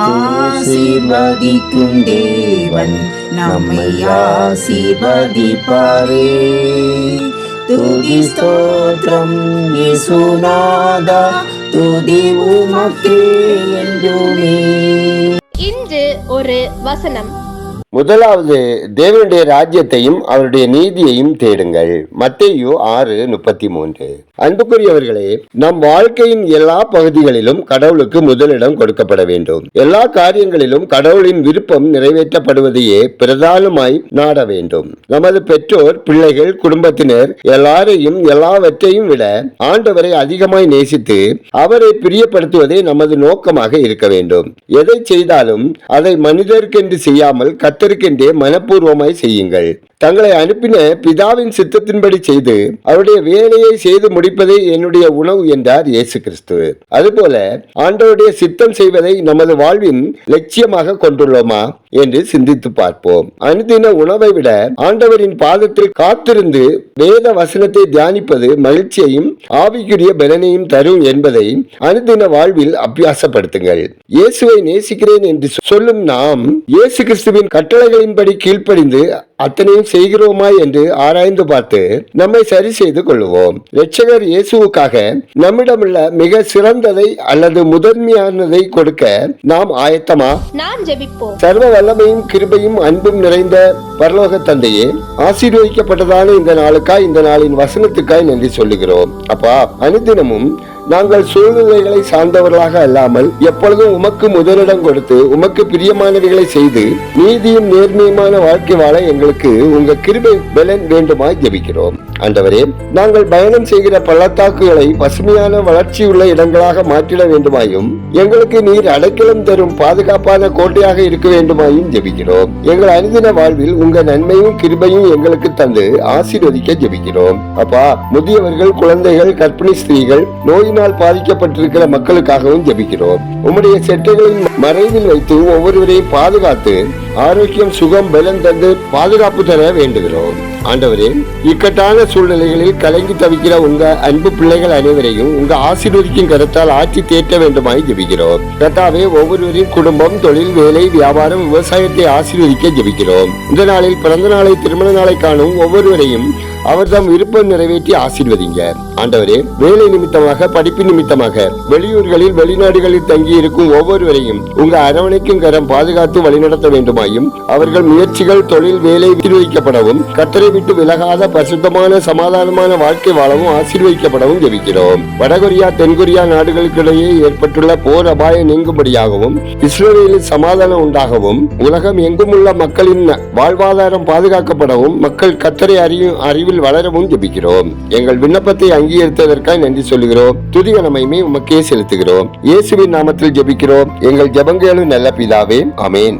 ஆசீர்வதிக்கும் தேவன் நம்மை ஆசீர்வதிப்பாரே. துதி ஸ்தோத்திரம் இயேசுநாதா, துதி உமக்கே என்றுமே. இன்று ஒரு வசனம். முதலாவது, தேவனுடைய ராஜ்யத்தையும் அவருடைய நீதியையும் தேடுங்கள். மத்தேயு 6:33. அன்புக்குரியவர்களே, நம் வாழ்க்கையின் எல்லா பகுதிகளிலும் கடவுளுக்கு முதலிடம் கொடுக்கப்பட வேண்டும். எல்லா காரியங்களிலும் கடவுளின் விருப்பம் நிறைவேற்றப்படுவதையே பிரதானமாய் நாட வேண்டும். நமது பெற்றோர், பிள்ளைகள், குடும்பத்தினர் எல்லாரையும் எல்லாவற்றையும் விட ஆண்டவரை அதிகமாய் நேசித்து அவரை பிரியப்படுத்துவதே நமது நோக்கமாக இருக்க வேண்டும். எதை செய்தாலும் அதை மனிதருக்கென்று செய்யாமல் கர்த்தருக்கென்றே மனப்பூர்வமாய் செய்யுங்கள். தங்களை அனுப்பின பிதாவின் சித்தத்தின்படி செய்து அவருடைய வேலையை செய்து முடிப்பதே என்னுடைய உணவு என்றார் இயேசு கிறிஸ்து. அதுபோல ஆண்டவருடைய சித்தம் செய்வதை நமது வாழ்வின் லட்சியமாக கொண்டுள்ளோமா என்று சிந்தித்து பார்ப்போம். அனுதின உணவை விட ஆண்டவரின் பாதத்தில் காத்திருந்து வேத வசனத்தை தியானிப்பது மகிழ்ச்சியையும் ஆவிக்குரிய பலனையும் தரும் என்பதை அனுதின வாழ்வில் அபியாசப்படுத்துங்கள். இயேசுவை நேசிக்கிறேன் என்று சொல்லும் நாம் இயேசு கிறிஸ்துவின் கட்டளைகளின்படி கீழ்ப்படிந்து அத்தனையும் செய்கிறோமா என்று ஆராய்ந்து பார்த்து நம்மை சரி செய்து கொள்வோம். இரட்சகர் இயேசுவுக்காக நம்மிடமுள்ள மிக சிறந்ததை அல்லது முதன்மையானதை கொடுக்க நாம் ஆயத்தமா? நான் ஜெபிப்போம். சர்வ வல்லமையும் கிருபையும் அன்பும் நிறைந்த பரலோக தந்தையே, ஆசீர்வதிக்கப்பட்டதான இந்த நாளுக்காய், இந்த நாளின் வசனத்துக்காய் நன்றி சொல்லுகிறோம். அப்பா, அனுதினமும் நாங்கள் சூழ்நிலைகளை சார்ந்தவர்களாக அல்லாமல் எப்பொழுதும் உமக்கு முதலிடம் கொடுத்து உமக்கு பிரியமானவைகளை செய்து நீதியும் நேர்மையுமான வாழ்க்கை வாழ எங்களுக்கு உங்க கிருபை பலன் வேண்டுமாய் ஜெபிக்கிறோம். ஆண்டவரே, நாங்கள் பயணம் செய்கிற பள்ளத்தாக்குகளை பசுமையான வளர்ச்சியுள்ள இடங்களாக மாற்றிட வேண்டுமாயும் எங்களுக்கு நீர் அடைக்கலம் தரும் பாதுகாப்பான கோட்டையாக இருக்க வேண்டுமாயும் ஜெபிக்கிறோம். எங்கள் அனுதின வாழ்வில் உங்க நன்மையும் கிருபையும் எங்களுக்கு தந்து ஆசீர்வதிக்க ஜெபிக்கிறோம். அப்பா, முதியவர்கள், குழந்தைகள், கர்ப்பிணி ஸ்திரீகள், நோயினால் பாதிக்கப்பட்டிருக்கிற மக்களுக்காகவும் ஜெபிக்கிறோம். உம்முடைய செட்டைகளின் மறைவில் வைத்து ஒவ்வொருவரையும் பாதுகாத்து ஆரோக்கியம், சுகம், பலன் தந்து பாதுகாப்பு தர வேண்டுகிறோம். ஆண்டவரே, இக்கட்டான சூழ்நிலைகளில் கலங்கி தவிக்கிற உங்க அன்பு பிள்ளைகள் அனைவரையும் உங்க ஆசீர்வதிக்கும் கருத்தால் ஆட்சி தேற்ற வேண்டுமாய் ஜெபிக்கிறோம். கர்த்தாவே, ஒவ்வொருவரின் குடும்பம், தொழில், வேலை, வியாபாரம், விவசாயத்தை ஆசீர்வதிக்க ஜெபிக்கிறோம். இந்த நாளில் பிறந்த நாளை, திருமண நாளை காணும் ஒவ்வொருவரையும் அவர் தம் விருப்பம் நிறைவேற்றி ஆசீர்வதிங்க. ஆண்டவரே, வேலை நிமித்தமாக, படிப்பு நிமித்தமாக வெளியூர்களில், வெளிநாடுகளில் தங்கி இருக்கும் ஒவ்வொருவரையும் உங்க அரவணைக்கும் கரம் பாதுகாத்து வழிநடத்த வேண்டுமாயும் அவர்கள் முயற்சிகள், தொழில், வேலை ஆசீர்வதிக்கப்படவும் கர்த்தரை விட்டு விலகாத பரிசுத்தமான சமாதானமான வாழ்க்கை வாழவும் ஆசீர்வதிக்கப்படவும் ஜெபிக்கிறோம். வடகொரியா, தென்கொரியா நாடுகளுக்கிடையே ஏற்பட்டுள்ள போர் அபாயம் நீங்கும்படியாகவும் இஸ்ரேலில் சமாதானம் உண்டாகவும் உலகம் எங்கும் உள்ள மக்களின் வாழ்வாதாரம் பாதுகாக்கப்படவும் மக்கள் கர்த்தரை அறிவில் வளரவும் ஜெபிக்கிறோம். எங்கள் விண்ணப்பத்தை அங்கீகரித்ததற்காக நன்றி சொல்லுகிறோம். துதிகனமையுமே உமக்கே செலுத்துகிறோம். இயேசுவின் நாமத்தில் ஜெபிக்கிறோம் எங்கள் ஜெபங்களும் நல்ல பிதாவே, ஆமென்.